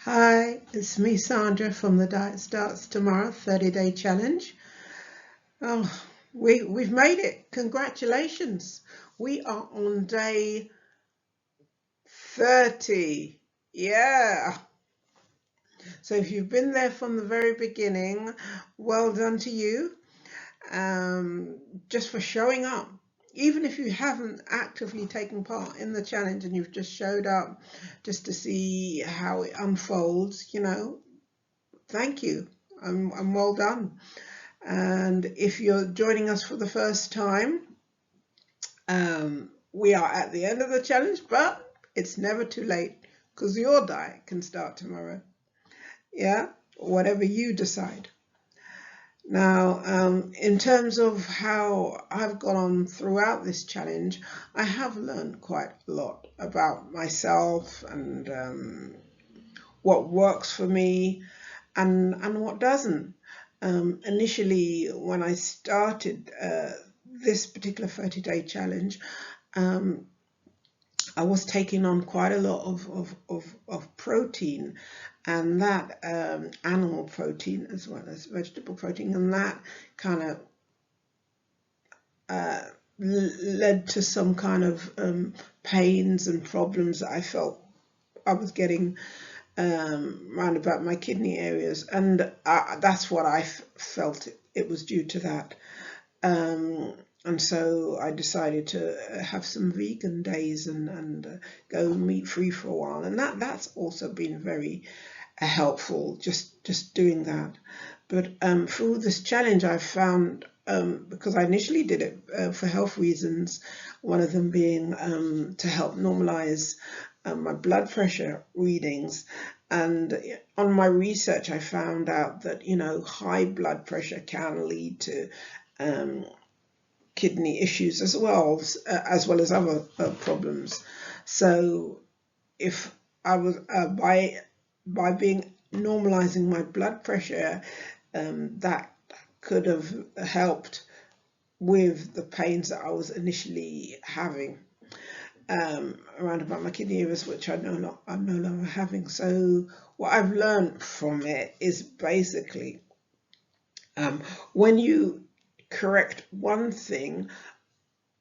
Hi, it's me, Sandra, from the Diet Starts Tomorrow 30-day challenge. Oh, we've made it. Congratulations. We are on day 30. Yeah. So if you've been there from the very beginning, well done to you. Just for showing up. Even if you haven't actively taken part in the challenge and you've just showed up just to see how it unfolds, thank you. I'm well done. And if you're joining us for the first time, we are at the end of the challenge, but it's never too late because your diet can start tomorrow. Yeah, whatever you decide. Now, in terms of how I've gone on throughout this challenge, I have learned quite a lot about myself and what works for me and what doesn't. Initially, when I started this particular 30-day challenge, I was taking on quite a lot of protein, and that animal protein as well as vegetable protein, and that kind of led to some kind of pains and problems that I felt I was getting round about my kidney areas, and that's what I felt it was due to that. And so I decided to have some vegan days and go meat free for a while, and that's also been very helpful, just doing that. But through this challenge, I found, because I initially did it for health reasons, one of them being to help normalize my blood pressure readings. And on my research, I found out that, high blood pressure can lead to kidney issues as well as other problems. So if I was by being normalizing my blood pressure, that could have helped with the pains that I was initially having around about my kidney areas, which I'm no longer having. So what I've learned from it is basically when you correct one thing,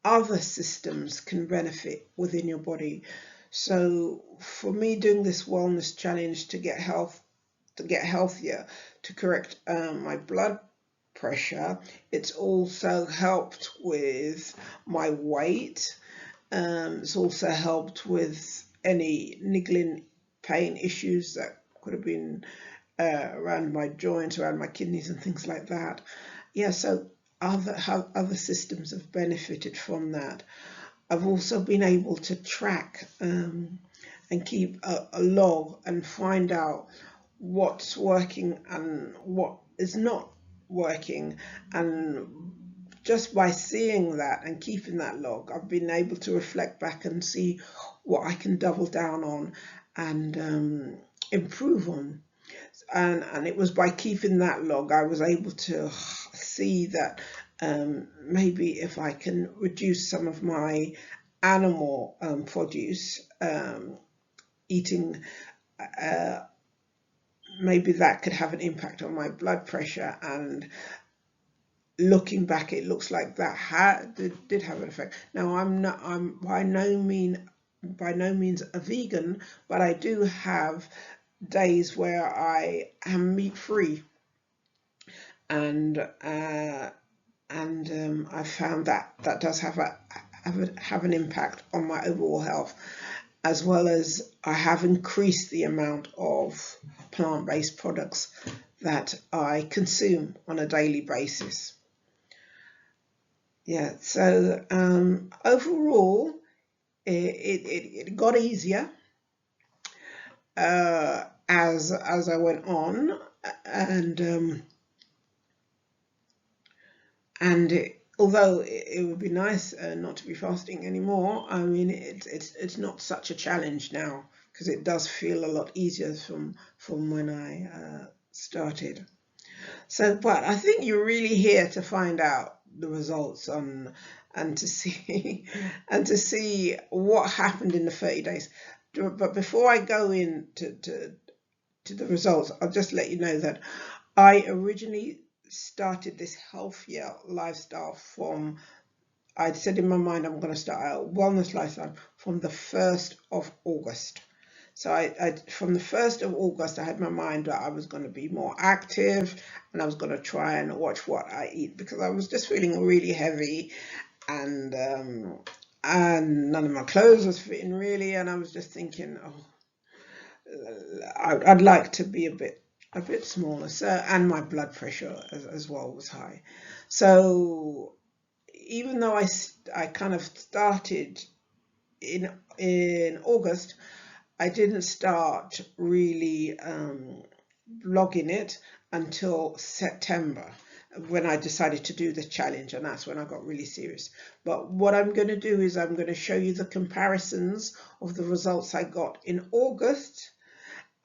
other systems can benefit within your body. So for me, doing this wellness challenge to get healthier, to correct my blood pressure, it's also helped with my weight. It's also helped with any niggling pain issues that could have been around my joints, around my kidneys and things like that. Yeah, so other systems have benefited from that. I've also been able to track and keep a log and find out what's working and what is not working. And just by seeing that and keeping that log, I've been able to reflect back and see what I can double down on and improve on. And it was by keeping that log I was able to see that maybe if I can reduce some of my animal produce eating, maybe that could have an impact on my blood pressure. And looking back, it looks like that did have an effect. Now I'm by no means a vegan, but I do have days where I am meat free, and I found that does have an impact on my overall health, as well as I have increased the amount of plant-based products that I consume on a daily basis. Yeah, so overall, it got easier as I went on, and although it would be nice not to be fasting anymore, I mean it's not such a challenge now, because it does feel a lot easier from when I started. So, but I think you're really here to find out the results and to see and to see what happened in the 30 days. But before I go into to the results, I'll just let you know that I originally started this healthier lifestyle from, I'd said in my mind I'm going to start a wellness lifestyle from the 1st of August. So from the 1st of August, I had my mind that I was going to be more active and I was going to try and watch what I eat, because I was just feeling really heavy, and none of my clothes was fitting really, and I was just thinking, oh, I'd like to be a bit smaller. So, and my blood pressure as well was high. So even though I kind of started in August, I didn't start really vlogging it until September, when I decided to do the challenge, and that's when I got really serious. But what I'm going to do is I'm going to show you the comparisons of the results I got in August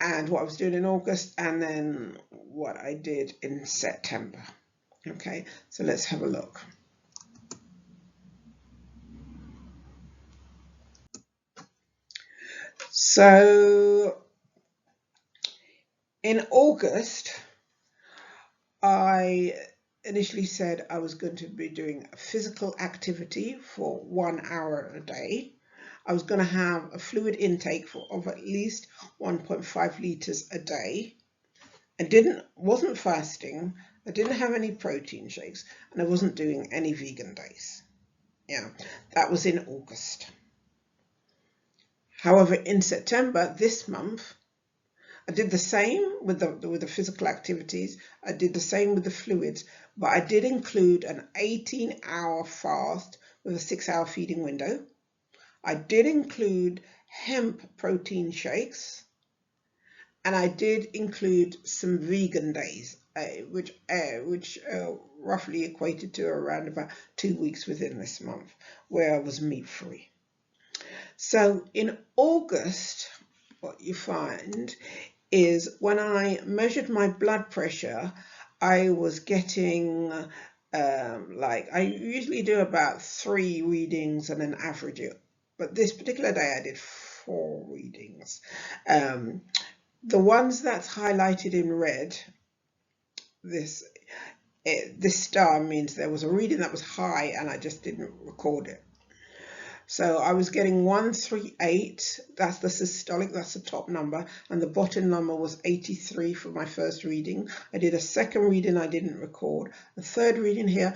and what I was doing in August, and then what I did in September. Okay, so let's have a look. So in August, I initially said I was going to be doing a physical activity for 1 hour a day. I was going to have a fluid intake of at least 1.5 liters a day. I wasn't fasting, I didn't have any protein shakes, and I wasn't doing any vegan days. Yeah, that was in August. However, in September, this month, I did the same with the physical activities. I did the same with the fluids, but I did include an 18-hour fast with a 6-hour feeding window. I did include hemp protein shakes, and I did include some vegan days, which roughly equated to around about 2 weeks within this month, where I was meat free. So in August, what you find is when I measured my blood pressure, I was getting I usually do about 3 readings and then average it, but this particular day I did 4 readings. The ones that's highlighted in red, this star means there was a reading that was high and I just didn't record it. So I was getting 138, that's the systolic, that's the top number, and the bottom number was 83 for my first reading. I did a second reading I didn't record. A third reading here,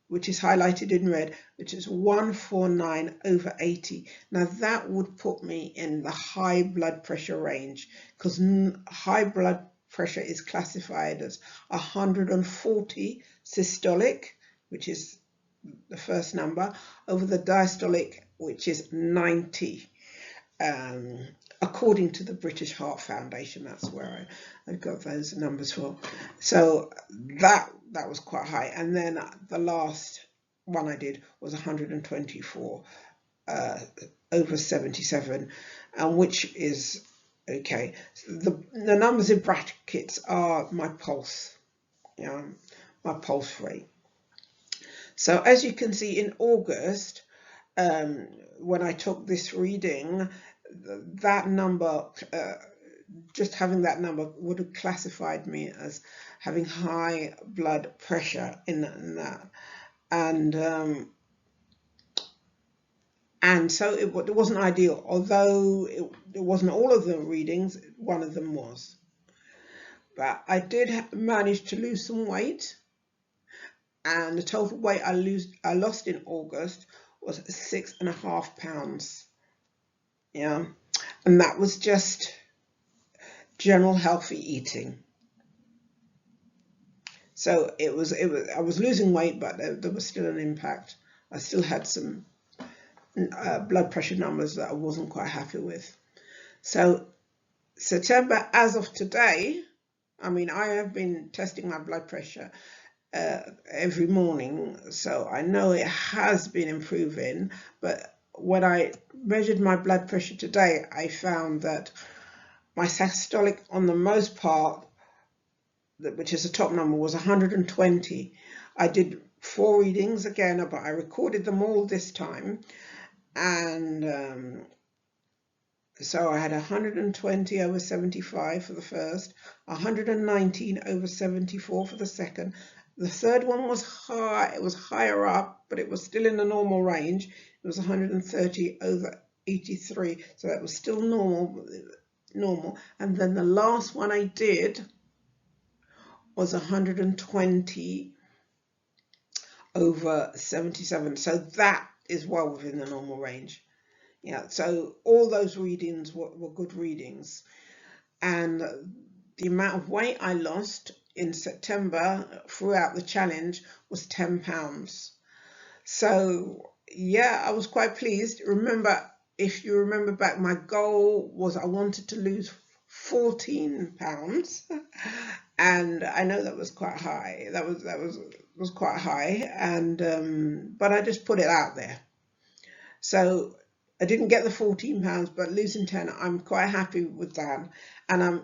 which is highlighted in red, which is 149 over 80. Now that would put me in the high blood pressure range, because high blood pressure is classified as 140 systolic, which is the first number, over the diastolic, which is 90, according to the British Heart Foundation. That's where I got those numbers from. So that was quite high. And then the last one I did was 124 over 77, and which is okay. The numbers in brackets are my pulse, my pulse rate. So as you can see, in August, when I took this reading, that number, just having that number would have classified me as having high blood pressure in that. And so it wasn't ideal, although it wasn't all of the readings, one of them was. But I did manage to lose some weight. And the total weight I lost in August was 6.5 pounds. Yeah, and that was just general healthy eating. So I was losing weight, but there was still an impact. I still had some blood pressure numbers that I wasn't quite happy with. So September, as of today, I mean, I have been testing my blood pressure every morning, so I know it has been improving. But when I measured my blood pressure today, I found that my systolic on the most part, which is the top number, was 120. I did 4 readings again, but I recorded them all this time, and So I had 120 over 75 for the first, 119 over 74 for the second. The third one was high, it was higher up, but it was still in the normal range. It was 130 over 83, so that was still normal. And then the last one I did was 120 over 77, so that is well within the normal range. Yeah, so all those readings were good readings. And the amount of weight I lost in September throughout the challenge was 10 pounds. So yeah, I was quite pleased. Remember, if you remember back, my goal was I wanted to lose 14 pounds. And I know that was quite high. That was quite high, and but I just put it out there. So I didn't get the 14 pounds, but losing 10, I'm quite happy with that. And I'm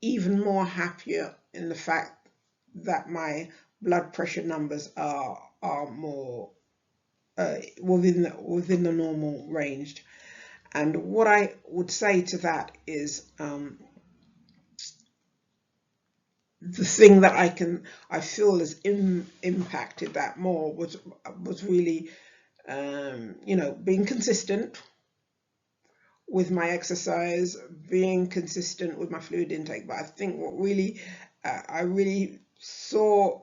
even more happier in the fact that my blood pressure numbers are more within the normal range. And what I would say to that is the thing that I feel has impacted that more was really being consistent with my exercise, being consistent with my fluid intake. But I think what really I really saw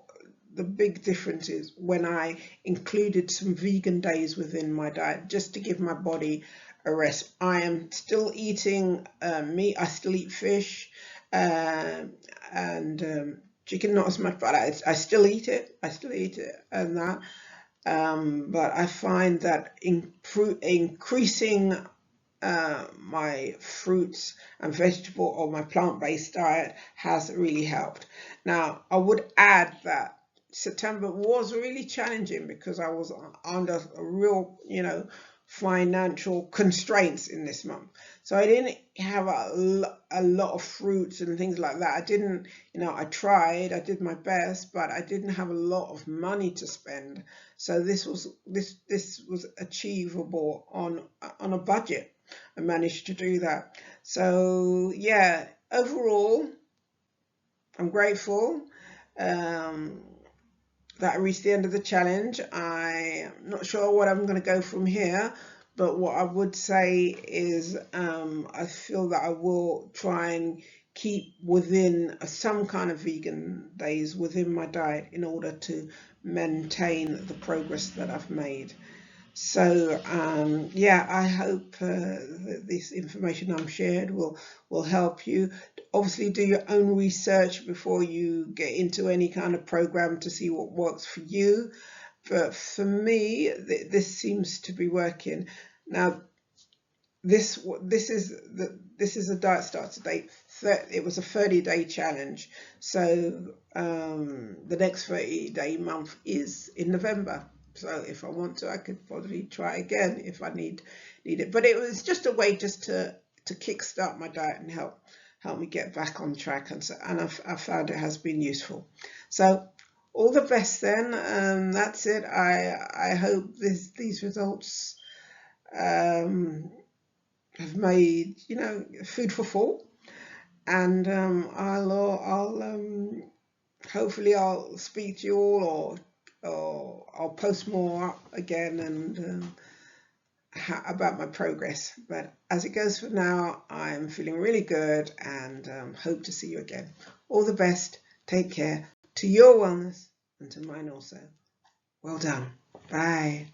the big difference is when I included some vegan days within my diet, just to give my body a rest. I am still eating meat. I still eat fish and chicken, not as much, but I still eat it. I still eat it and that. But I find that increasing my fruits and vegetable or my plant-based diet has really helped. Now, I would add that September was really challenging because I was under a real, financial constraints in this month. So I didn't have a lot of fruits and things like that. I didn't, I tried, I did my best, but I didn't have a lot of money to spend. So this was achievable on a budget. I managed to do that. So yeah, overall, I'm grateful that I reached the end of the challenge. I'm not sure what I'm going to go from here, but what I would say is I feel that I will try and keep within some kind of vegan days within my diet in order to maintain the progress that I've made. So yeah, I hope that this information I'm shared will help you. Obviously, do your own research before you get into any kind of program to see what works for you. But for me, this seems to be working. Now, this is a diet start today. It was a 30-day challenge, so the next 30-day month is in November. So if I want to, I could probably try again if I need it. But it was just a way just to kickstart my diet and help me get back on track. And so, and I found it has been useful. So all the best then. That's it. I hope these results have made food for thought. And I'll hopefully I'll speak to you all, or I'll post more again and about my progress. But as it goes for now, I'm feeling really good and hope to see you again. All the best. Take care to your wellness and to mine also. Well done. Bye.